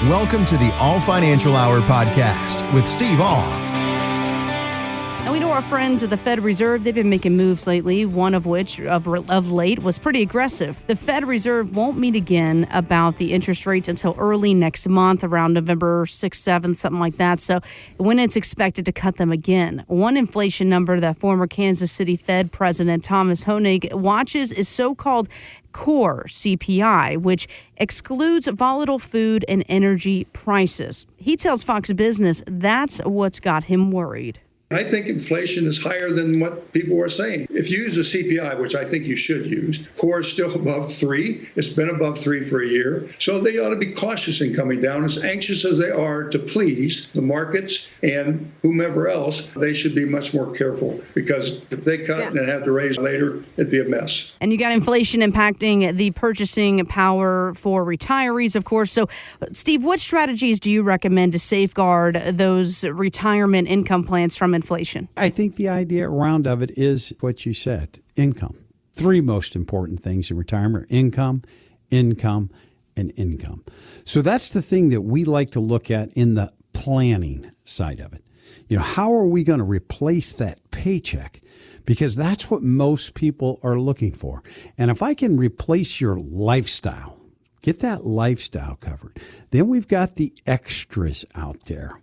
Welcome to the All Financial Hour podcast with Steve All. And we know our friends at the Fed Reserve, they've been making moves lately, one of which of late was pretty aggressive. The Fed Reserve won't meet again about the interest rates until early next month, around November 6th, 7th, something like that. So when it's expected to cut them again. One inflation number that former Kansas City Fed President Thomas Hoenig watches is so-called core CPI, which excludes volatile food and energy prices. He tells Fox Business that's what's got him worried. I think inflation is higher than what people are saying. If you use a CPI, which I think you should use, core is still above 3. It's been above 3 for a year. So they ought to be cautious in coming down. As anxious as they are to please the markets and whomever else, they should be much more careful, because if they cut and have to raise later, it'd be a mess. And you got inflation impacting the purchasing power for retirees, of course. So, Steve, what strategies do you recommend to safeguard those retirement income plans from inflation? I think the idea around of it is what you said, income. 3 most important things in retirement: income, income, and income. So that's the thing that we like to look at in the planning side of it. You know, how are we going to replace that paycheck? Because that's what most people are looking for. And if I can replace your lifestyle, get that lifestyle covered, then we've got the extras out there,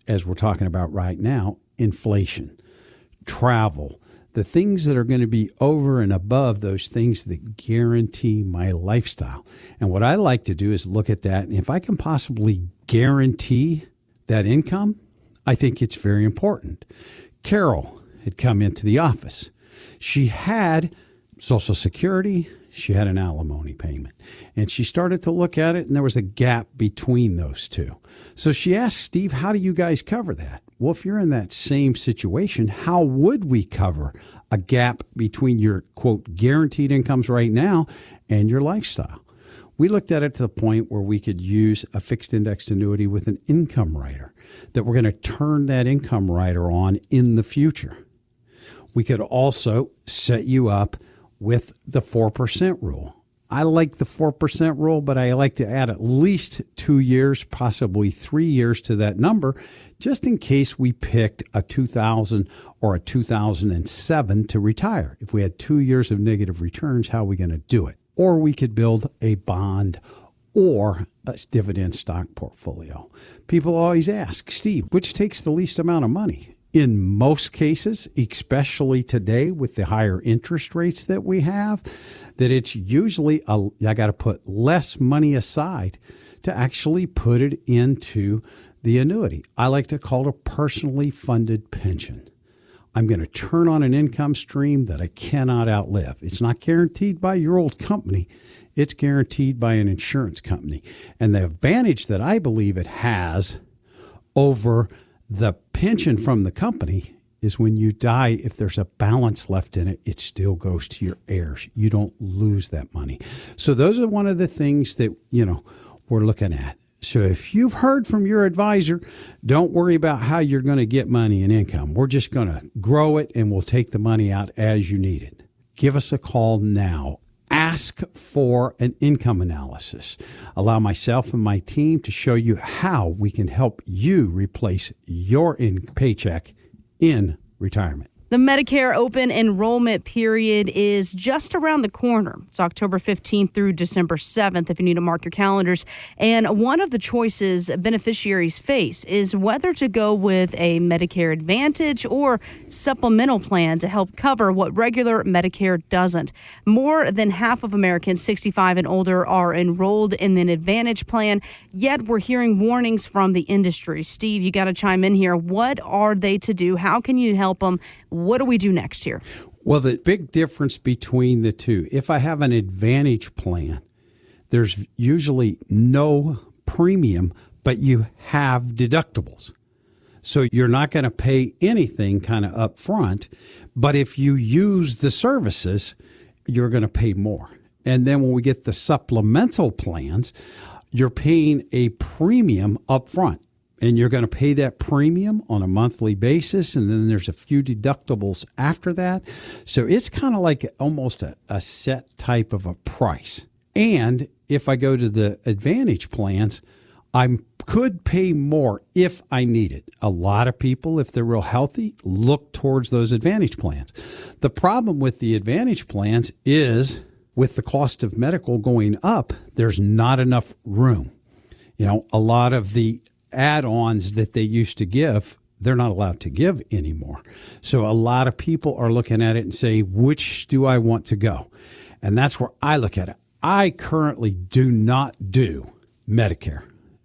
as we're talking about right now: inflation, travel, the things that are going to be over and above those things that guarantee my lifestyle. And what I like to do is look at that. And if I can possibly guarantee that income, I think it's very important. Carol had come into the office. She had Social Security. She had an alimony payment, and she started to look at it, and there was a gap between those two. So she asked Steve, how do you guys cover that? Well, if you're in that same situation, how would we cover a gap between your, quote, guaranteed incomes right now and your lifestyle? We looked at it to the point where we could use a fixed indexed annuity with an income rider, that we're going to turn that income rider on in the future. We could also set you up with the 4% rule. I like the 4% rule, but I like to add at least 2 years, possibly 3 years to that number, just in case we picked a 2000 or a 2007 to retire. If we had 2 years of negative returns, how are we going to do it? Or we could build a bond or a dividend stock portfolio. People always ask, Steve, which takes the least amount of money? In most cases, especially today with the higher interest rates that we have, that it's usually I got to put less money aside to actually put it into the annuity. I like to call it a personally funded pension. I'm going to turn on an income stream that I cannot outlive. It's not guaranteed by your old company. It's guaranteed by an insurance company. And the advantage that I believe it has over the pension from the company is when you die, if there's a balance left in it, it still goes to your heirs. You don't lose that money. So those are one of the things that, we're looking at. So if you've heard from your advisor, don't worry about how you're going to get money and income. We're just going to grow it, and we'll take the money out as you need it. Give us a call now. Ask for an income analysis. Allow myself and my team to show you how we can help you replace your paycheck in retirement. The Medicare open enrollment period is just around the corner. It's October 15th through December 7th, if you need to mark your calendars. And one of the choices beneficiaries face is whether to go with a Medicare Advantage or supplemental plan to help cover what regular Medicare doesn't. More than half of Americans 65 and older are enrolled in an Advantage plan, yet we're hearing warnings from the industry. Steve, you got to chime in here. What are they to do? How can you help them? What do we do next here? Well, the big difference between the two, if I have an Advantage plan, there's usually no premium, but you have deductibles. So you're not going to pay anything kind of up front, but if you use the services, you're going to pay more. And then when we get the supplemental plans, you're paying a premium up front. And you're going to pay that premium on a monthly basis, and then there's a few deductibles after that. So it's kind of like almost a set type of a price. And if I go to the Advantage plans, I could pay more if I need it. A lot of people, if they're real healthy, look towards those Advantage plans. The problem with the Advantage plans is with the cost of medical going up, there's not enough room. A lot of the add-ons that they used to give, they're not allowed to give anymore. So a lot of people are looking at it and say, which do I want to go? And that's where I look at it. I currently do not do Medicare.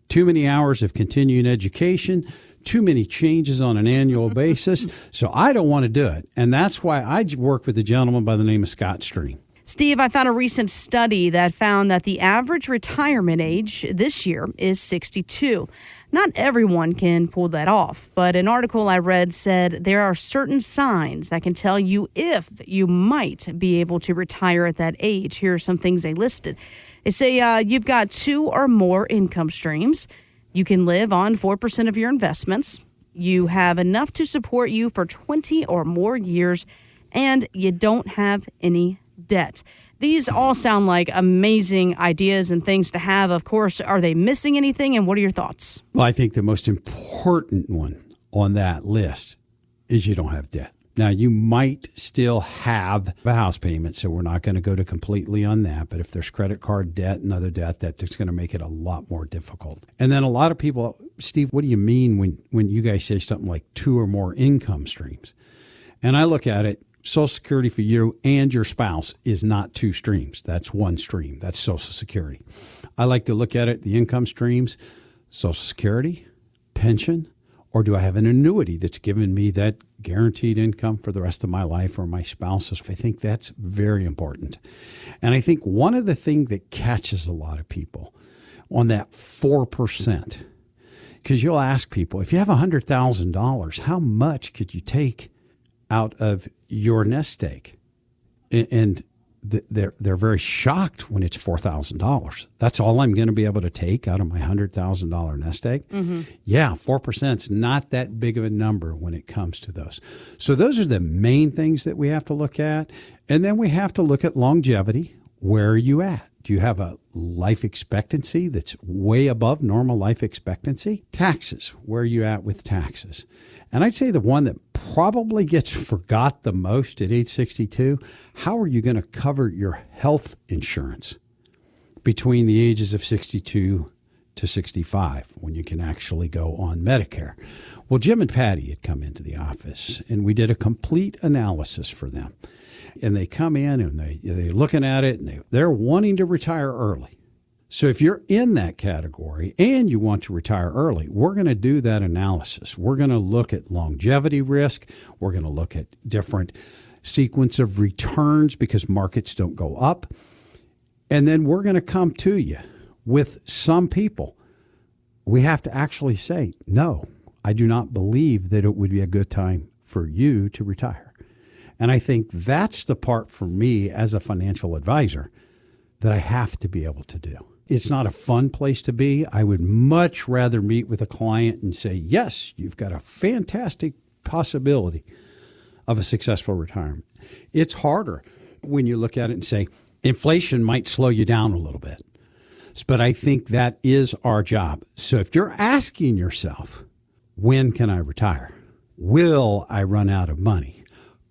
Too many hours of continuing education, too many changes on an annual basis. So I don't want to do it. And that's why I work with a gentleman by the name of Scott Stream. Steve, I found a recent study that found that the average retirement age this year is 62. Not everyone can pull that off, but an article I read said there are certain signs that can tell you if you might be able to retire at that age. Here are some things they listed. They say you've got 2 or more income streams. You can live on 4% of your investments. You have enough to support you for 20 or more years, and you don't have any debt. These all sound like amazing ideas and things to have. Of course, are they missing anything, and what are your thoughts? Well, I think the most important one on that list is you don't have debt. Now, you might still have a house payment, so we're not going to go to completely on that. But if there's credit card debt and other debt, that's going to make it a lot more difficult. And then a lot of people, Steve, what do you mean when you guys say something like 2 or more income streams? And I look at it, Social Security for you and your spouse is not 2 streams. That's 1 stream. That's Social Security. I like to look at it, the income streams, Social Security, pension, or do I have an annuity that's giving me that guaranteed income for the rest of my life, or my spouse's? I think that's very important. And I think one of the things that catches a lot of people on that 4%, because you'll ask people, if you have $100,000, how much could you take out of your nest egg? And they're very shocked when it's $4,000. That's all I'm going to be able to take out of my $100,000 nest egg. Mm-hmm. Yeah, 4% is not that big of a number when it comes to those. So those are the main things that we have to look at. And then we have to look at longevity. Where are you at? Do you have a life expectancy that's way above normal life expectancy? Taxes. Where are you at with taxes? And I'd say the one that probably gets forgot the most at age 62, how are you going to cover your health insurance between the ages of 62 to 65 when you can actually go on Medicare? Well, Jim and Patty had come into the office, and we did a complete analysis for them. And they come in, and they're looking at it, and they're wanting to retire early. So if you're in that category and you want to retire early, we're going to do that analysis. We're going to look at longevity risk. We're going to look at different sequence of returns because markets don't go up. And then we're going to come to you with some people. We have to actually say, no, I do not believe that it would be a good time for you to retire. And I think that's the part for me as a financial advisor that I have to be able to do. It's not a fun place to be. I would much rather meet with a client and say, yes, you've got a fantastic possibility of a successful retirement. It's harder when you look at it and say, inflation might slow you down a little bit. But I think that is our job. So if you're asking yourself, when can I retire? Will I run out of money?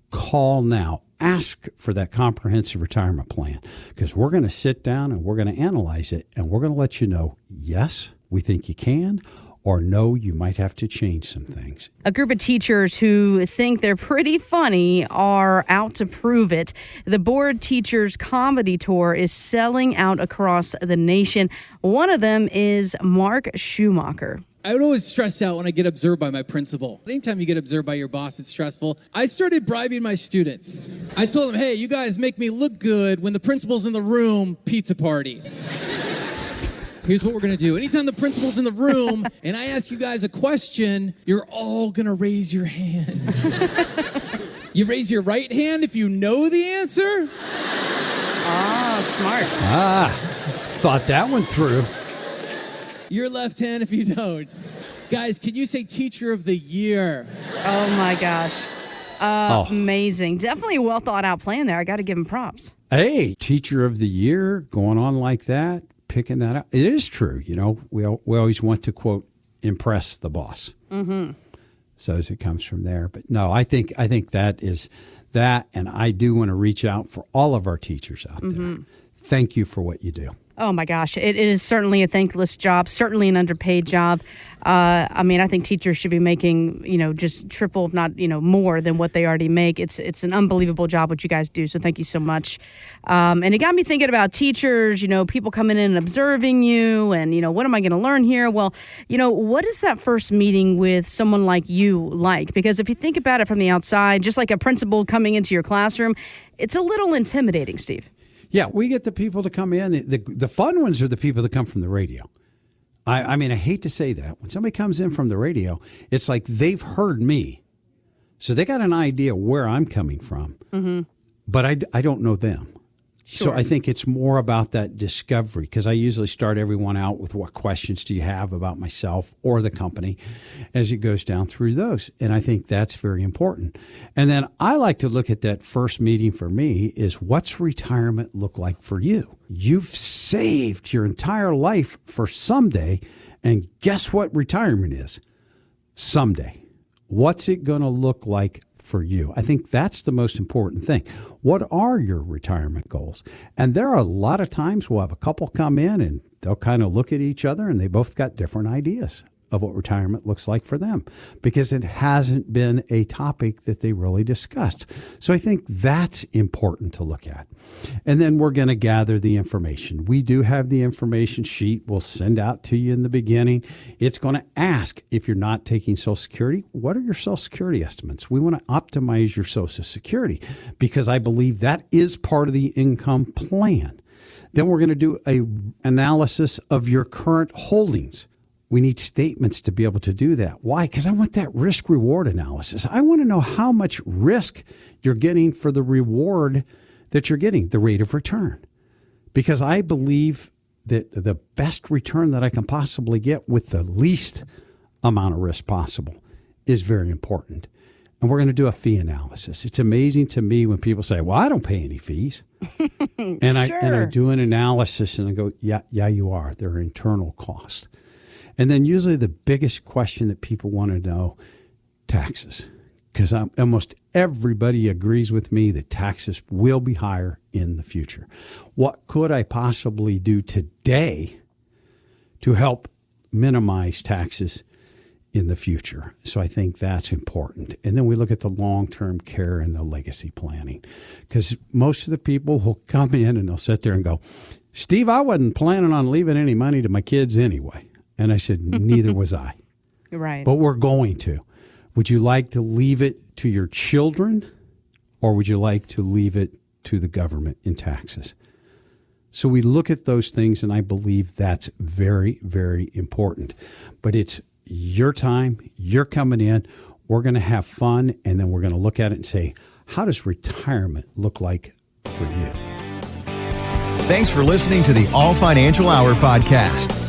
Call now. Ask for that comprehensive retirement plan, because we're going to sit down and we're going to analyze it, and we're going to let you know, yes, we think you can, or no, you might have to change some things. A group of teachers who think they're pretty funny are out to prove it. The Bored Teachers Comedy Tour is selling out across the nation. One of them is Mark Schumacher. I would always stress out when I get observed by my principal. Anytime you get observed by your boss, it's stressful. I started bribing my students. I told them, hey, you guys make me look good when the principal's in the room, pizza party. Here's what we're going to do. Anytime the principal's in the room and I ask you guys a question, you're all going to raise your hands. You raise your right hand if you know the answer. Ah, smart. Thought that one through. Your left hand if you don't. Guys, can you say Teacher of the Year? Oh, my gosh. Amazing. Definitely a well thought out plan there. I got to give him props. Hey, Teacher of the Year going on like that. picking that up. It is true. We always want to, quote, impress the boss. Mm-hmm. So as it comes from there. But no, I think that is that. And I do want to reach out for all of our teachers out there. Thank you for what you do. Oh, my gosh. It is certainly a thankless job, certainly an underpaid job. I think teachers should be making, just triple, if not, more than what they already make. It's an unbelievable job what you guys do. So thank you so much. And it got me thinking about teachers, people coming in and observing you and, what am I going to learn here? Well, what is that first meeting with someone like you like? Because if you think about it from the outside, just like a principal coming into your classroom, it's a little intimidating, Steve. Yeah, we get the people to come in. The fun ones are the people that come from the radio. I hate to say that. When somebody comes in from the radio, it's like they've heard me. So they got an idea where I'm coming from. Mm-hmm. But I don't know them. Sure. So I think it's more about that discovery, because I usually start everyone out with what questions do you have about myself or the company as it goes down through those. And I think that's very important. And then I like to look at that first meeting for me is, what's retirement look like for you? You've saved your entire life for someday. And guess what retirement is? Someday. What's it going to look like for you? I think that's the most important thing. What are your retirement goals? And there are a lot of times we'll have a couple come in and they'll kind of look at each other and they both got different ideas of what retirement looks like for them, because it hasn't been a topic that they really discussed. So I think that's important to look at. And then we're going to gather the information. We do have the information sheet we'll send out to you in the beginning. It's going to ask, if you're not taking Social Security, what are your Social Security estimates? We want to optimize your Social Security, because I believe that is part of the income plan. Then we're going to do an analysis of your current holdings. We need statements to be able to do that. Why? Because I want that risk-reward analysis. I want to know how much risk you're getting for the reward that you're getting, the rate of return. Because I believe that the best return that I can possibly get with the least amount of risk possible is very important. And we're going to do a fee analysis. It's amazing to me when people say, well, I don't pay any fees. And I do an analysis and I go, yeah, you are. They're internal costs. And then usually the biggest question that people want to know, taxes. Because almost everybody agrees with me that taxes will be higher in the future. What could I possibly do today to help minimize taxes in the future? So I think that's important. And then we look at the long-term care and the legacy planning. Because most of the people will come in and they'll sit there and go, Steve, I wasn't planning on leaving any money to my kids anyway. And I said, neither was I. Right. But we're going to. Would you like to leave it to your children, or would you like to leave it to the government in taxes? So we look at those things, and I believe that's very, very important. But it's your time. You're coming in. We're going to have fun, and then we're going to look at it and say, how does retirement look like for you? Thanks for listening to the All Financial Hour podcast.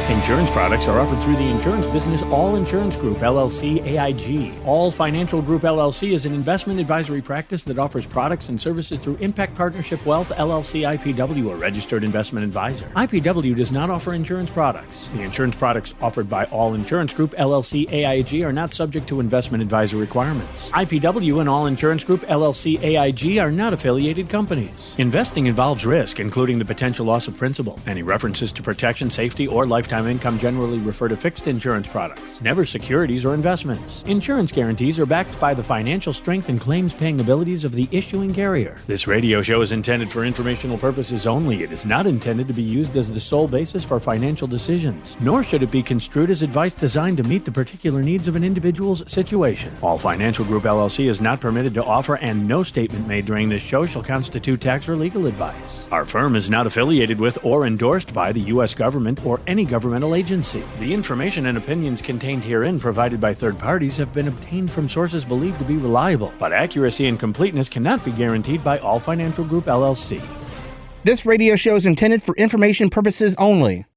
Insurance products are offered through the insurance business All Insurance Group, LLC, AIG. All Financial Group, LLC is an investment advisory practice that offers products and services through Impact Partnership Wealth, LLC, IPW, a registered investment advisor. IPW does not offer insurance products. The insurance products offered by All Insurance Group, LLC, AIG are not subject to investment advisor requirements. IPW and All Insurance Group, LLC, AIG are not affiliated companies. Investing involves risk, including the potential loss of principal. Any references to protection, safety, or lifetime income generally refer to fixed insurance products, never securities or investments. Insurance guarantees are backed by the financial strength and claims-paying abilities of the issuing carrier. This radio show is intended for informational purposes only. It is not intended to be used as the sole basis for financial decisions, nor should it be construed as advice designed to meet the particular needs of an individual's situation. All Financial Group, LLC is not permitted to offer, and no statement made during this show shall constitute tax or legal advice. Our firm is not affiliated with or endorsed by the U.S. government or any governmental agency. The information and opinions contained herein provided by third parties have been obtained from sources believed to be reliable, but accuracy and completeness cannot be guaranteed by All Financial Group, LLC. This radio show is intended for information purposes only.